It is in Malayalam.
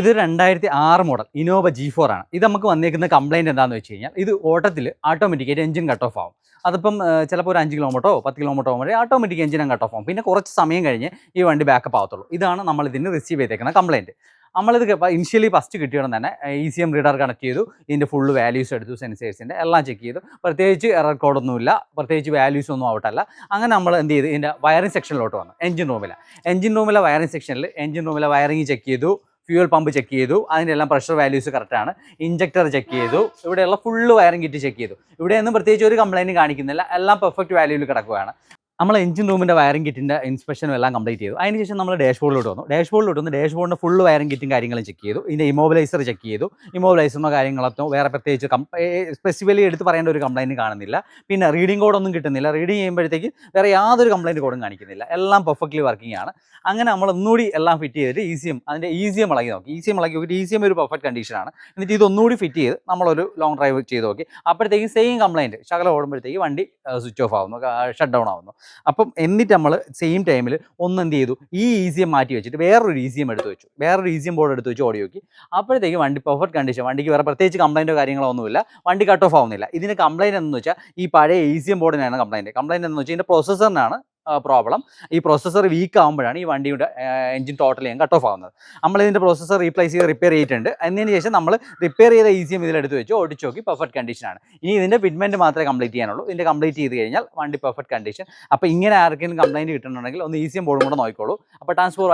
ഇത് 2006 മോഡൽ ഇനോവ G4 ആണ്. ഇത് നമുക്ക് വന്നേക്കുന്ന കംപ്ലയിൻറ്റ് എന്താണെന്ന് വെച്ച് കഴിഞ്ഞാൽ ഇത് ഓട്ടത്തിൽ ഓട്ടോമാറ്റിക്കായിട്ട് എഞ്ചിൻ കട്ട് ഓഫ് ആവും. അതിപ്പം ചിലപ്പോൾ ഒരു 5 കിലോമീറ്ററോ 10 കിലോമീറ്ററോ ആകുമ്പോൾ ഓട്ടോമാറ്റിക് എഞ്ചിനും കട്ട് ഓഫ് ആവും. പിന്നെ കുറച്ച് സമയം കഴിഞ്ഞ് ഈ വണ്ടി ബാക്കപ്പ് ആവത്തുള്ളൂ. ഇതാണ് നമ്മൾ ഇതിന് റിസീവ് ചെയ്തേക്കുന്ന കംപ്ലയിൻറ്റ്. നമ്മളിത് ഇനിഷ്യലി ഫസ്റ്റ് കിട്ടിയണം തന്നെ ECM റീഡർ കണക്ട് ചെയ്തു, ഇതിൻ്റെ ഫുള്ള് വാല്യൂസ് എടുത്തു, സെൻസേഴ്സിൻ്റെ എല്ലാം ചെക്ക് ചെയ്തു. പ്രത്യേകിച്ച് എറർ കോഡൊന്നുമില്ല, പ്രത്യേകിച്ച് വാല്യൂസ് ഒന്നും ഔട്ടല്ല. അങ്ങനെ നമ്മൾ എന്ത് ചെയ്തു, ഇതിൻ്റെ വയറിംഗ് സെക്ഷനിലോട്ട് വന്നു. എഞ്ചിൻ റൂമിലെ വയറിംഗ് സെക്ഷനിൽ എഞ്ചിൻ റൂമിലെ വയറിംഗ് ചെക്ക് ചെയ്തു, ഫ്യൂൽ പമ്പ് ചെക്ക് ചെയ്തു, അതിൻ്റെ എല്ലാം പ്രഷർ വാല്യൂസ് കറക്റ്റാണ്. ഇഞ്ചക്ടർ ചെക്ക് ചെയ്തു, ഇവിടെയുള്ള ഫുള്ള് വയറിംഗ് കിറ്റ് ചെക്ക് ചെയ്തു. ഇവിടെയൊന്നും പ്രത്യേകിച്ച് ഒരു കംപ്ലയിൻറ്റ് കാണിക്കുന്നില്ല, എല്ലാം പെർഫെക്റ്റ് വാല്യൂവിൽ കിടക്കുകയാണ്. നമ്മൾ എഞ്ചിൻ റൂമിൻ്റെ വയറിംഗ് കിറ്റിൻ്റെ ഇൻസ്പെക്ഷനും എല്ലാം കംപ്ലീറ്റ് ചെയ്തു. അതിനുശേഷം നമ്മൾ ഡാഷ്ബോർഡിലോട്ട് വന്നു. ഡാഷ്ബോർഡിൻ്റെ ഫുള്ള് വയറിംഗ് കിറ്റും കാര്യങ്ങളും ചെക്ക് ചെയ്തു. ഇതിൻ്റെ ഇമോബിലൈസർ ചെക്ക് ചെയ്തു. ഇമോബിലൈസറിനോ കാര്യങ്ങളോ വേറെ പ്രത്യേകിച്ച് സ്പെസിഫിക്കലി എടുത്ത് പറയേണ്ട ഒരു കംപ്ലയിൻറ്റ് കാണുന്നില്ല. പിന്നെ റീഡിംഗ് കോഡൊന്നും കിട്ടുന്നില്ല. റീഡിങ് ചെയ്യുമ്പോഴത്തേക്ക് വേറെ യാതൊരു കംപ്ലയിൻറ്റ് കോഡും കാണിക്കുന്നില്ല. എല്ലാം പെർഫെക്റ്റ്ലി വർക്കിംഗ് ആണ്. അങ്ങനെ നമ്മൾ ഒന്നുകൂടി എല്ലാം ഫിറ്റ് ചെയ്തിട്ട് അതിൻ്റെ ECM ഇളകി നോക്കി. നോക്കിയിട്ട് ECM ഒരു പെർഫെക്റ്റ് കണ്ടീഷനാണ്. എന്നിട്ട് ഇതൊന്നുകൂടി ഫിറ്റ് ചെയ്ത് നമ്മളൊരു ലോങ് ഡ്രൈവ് ചെയ്ത് നോക്കി. അപ്പോഴത്തേക്കും സെയിം കംപ്ലയിൻറ്റ് ശകലം ഓടുമ്പോഴത്തേക്ക് വണ്ടി സ്വിച്ച് ഓഫ് ആവുന്നു, ഷട്ട് ഡൗൺ ആവുന്നു. അപ്പം എന്നിട്ട് നമ്മൾ സെയിം ടൈമിൽ എന്ത് ചെയ്തു, ഈ ECM മാറ്റി വെച്ചിട്ട് വേറൊരു ECM എടുത്ത് വെച്ചു, വേറൊരു ECM ബോർഡ് എടുത്ത് വെച്ച് ഓടി നോക്കി. അപ്പോഴത്തേക്ക് വണ്ടി പെർഫെക്റ്റ് കണ്ടീഷൻ, വണ്ടിക്ക് വേറെ പ്രത്യേകിച്ച് കംപ്ലയിൻറ്റോ കാര്യങ്ങളോ ഒന്നുമില്ല, വണ്ടി കട്ട് ഓഫ് ആവുന്നില്ല. ഇതിന് കംപ്ലയിൻറ്റ് എന്ന് വെച്ചാൽ ഈ പഴയ ECM ബോർഡിനാണ് കംപ്ലയിൻറ്റ് എന്ന് വെച്ചാൽ ഇതിൻ്റെ പ്രോസസ്സറിനാണ് പ്രോബ്ലം. ഈ പ്രോസസ്സർ വീക്ക് ആകുമ്പോഴാണ് ഈ വണ്ടിയുടെ എഞ്ചിൻ ടോട്ടലി കട്ട് ഓഫ് ആവുന്നത്. നമ്മളിതിൻ്റെ പ്രോസസ്സർ റീപ്ലേസ് ചെയ്ത് റിപ്പയർ ചെയ്തിട്ടുണ്ട്. അതിന് ശേഷം നമ്മൾ റിപ്പയർ ചെയ്ത ECM ഇതിലെടുത്ത് വെച്ച് ഓടിച്ച് നോക്കി, പെർഫെക്റ്റ് കണ്ടീഷനാണ്. ഇനി ഇതിൻ്റെ ഫിറ്റ്മെൻറ്റ് മാത്രമേ കംപ്ലീറ്റ് ചെയ്യാനുള്ളൂ. ഇതിൻ്റെ കംപ്ലീറ്റ് ചെയ്ത് കഴിഞ്ഞാൽ വണ്ടി പെർഫെക്റ്റ് കണ്ടീഷൻ. അപ്പോൾ ഇങ്ങനെ ആർക്കെങ്കിലും കംപ്ലയിൻറ്റ് കിട്ടുന്നുണ്ടെങ്കിൽ ഒന്ന് ECM ബോർഡും കൂടെ നോക്കിക്കോളൂ. അപ്പോൾ ട്രാൻസ്പോർട്ട്